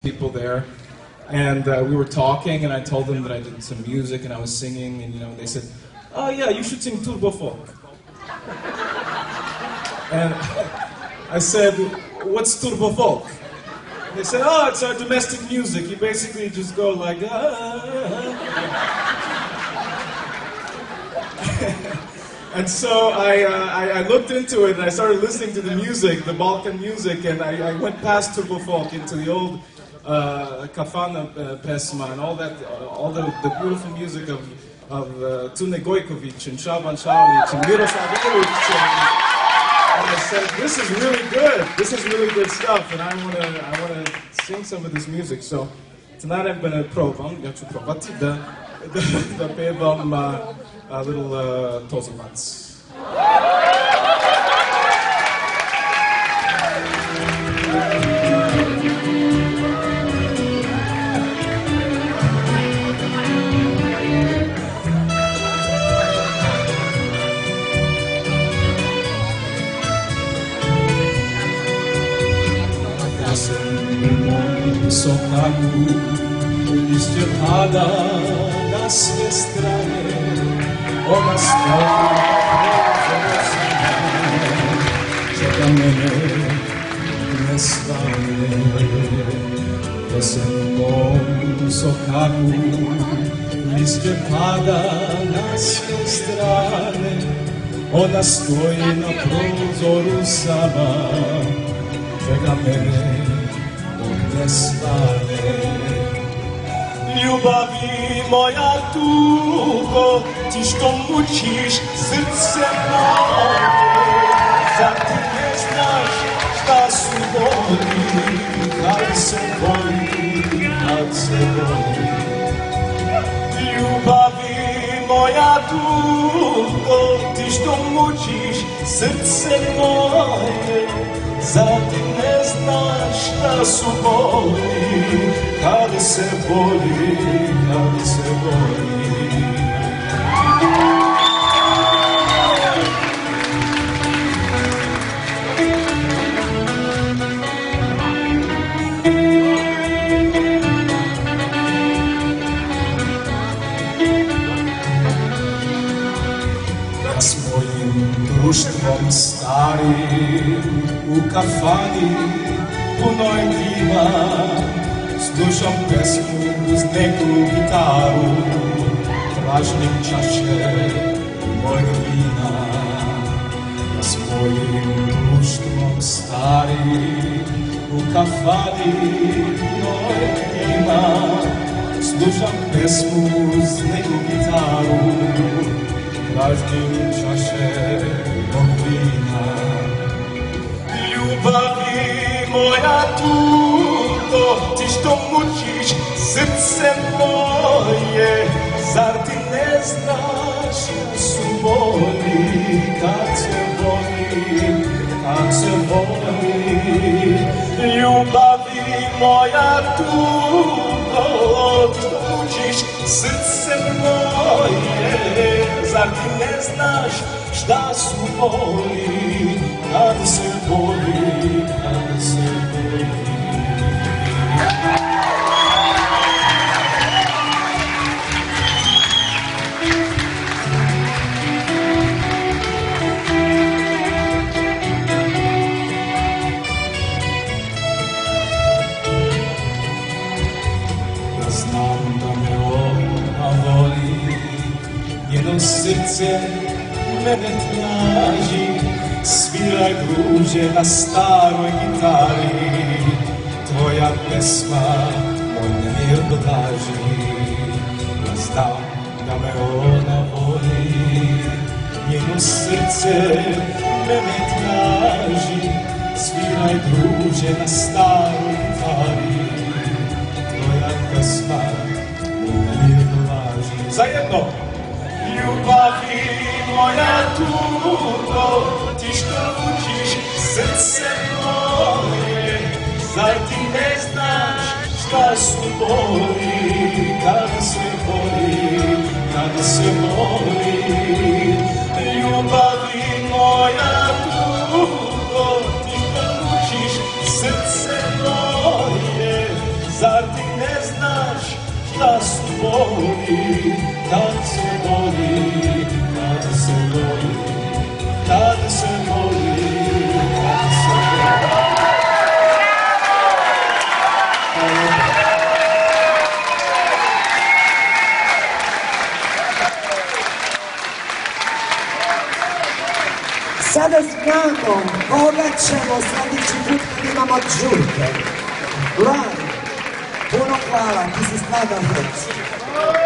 people there, and we were talking, and I told them that I did some music and I was singing, and they said, "Oh yeah, you should sing Turbo Folk." And I said, "What's Turbo Folk?" They said, "Oh, it's our domestic music. You basically just go like, And so I looked into it and I started listening to the music, the Balkan music, and I went past Turbo Folk into the old Kafana pesma and all the beautiful music of Tune Gojkovic and Shaban Šavić and Miroslav Ilić. And I said, "This is really good. This is really good stuff, and I wanna sing some of this music." So tonight I'm gonna ja ću probati da pevam a little Tozovac. Sokaku lišće pada na sve strane, ona čeka mene ne stane. Jesen mom sokaku lišće pada na sve strane, ona stoji na prozoru sama, čeka mene ne stane. Ljubavi moja tugo, ti što mučiš srce moje, zar ti ne znaš šta su boli, kad se boli, kad se boli. Ljubavi moja tugo, ti što mučiš srce moje, zar ti ne znaš šta su boli, kada se boli, kada se boli. Kad s mojim društvom starim u kafani punoj dima slušam pesmu uz neku gitaru, tražim čaše mojeg vina. Ja s mojim društvom starim u kafani punoj dima slušam pesmu uz neku gitaru, tražim čaše mojeg vina. Ljubavi moja tugo, ti što mučiš srce moje, zar ti ne znaš šta su boli, kad se boli, kad se boli. Ljubavi moja tugo, ti što mučiš srce moje, zar ti ne znaš šta su boli, kad se boli, kad se boli. Ja znam da me ona voli, njeno srce mene traži, sviraj druže na staroj gitari, tvoja pesma moj mir dodaži. Ja znam da me ona voli, njeno srce mene traži, sviraj druže na staroj gitari, tvoja pesma moj mir dodaži. Zajedno! Ljubavi moja tugo, ti što mučiš srce moje, zar ti ne znaš šta su boli, kada se boli, kada se boli. Ljubavi moja tugo, ti što mučiš srce moje, zar ti ne znaš šta su boli, kad se boli, kad se boli, kad se boli, kad se boli. Sada znamo koga ćemo sljedeći put kad imamo džurke. Live. Puno hvala, ti si stvarno hrc.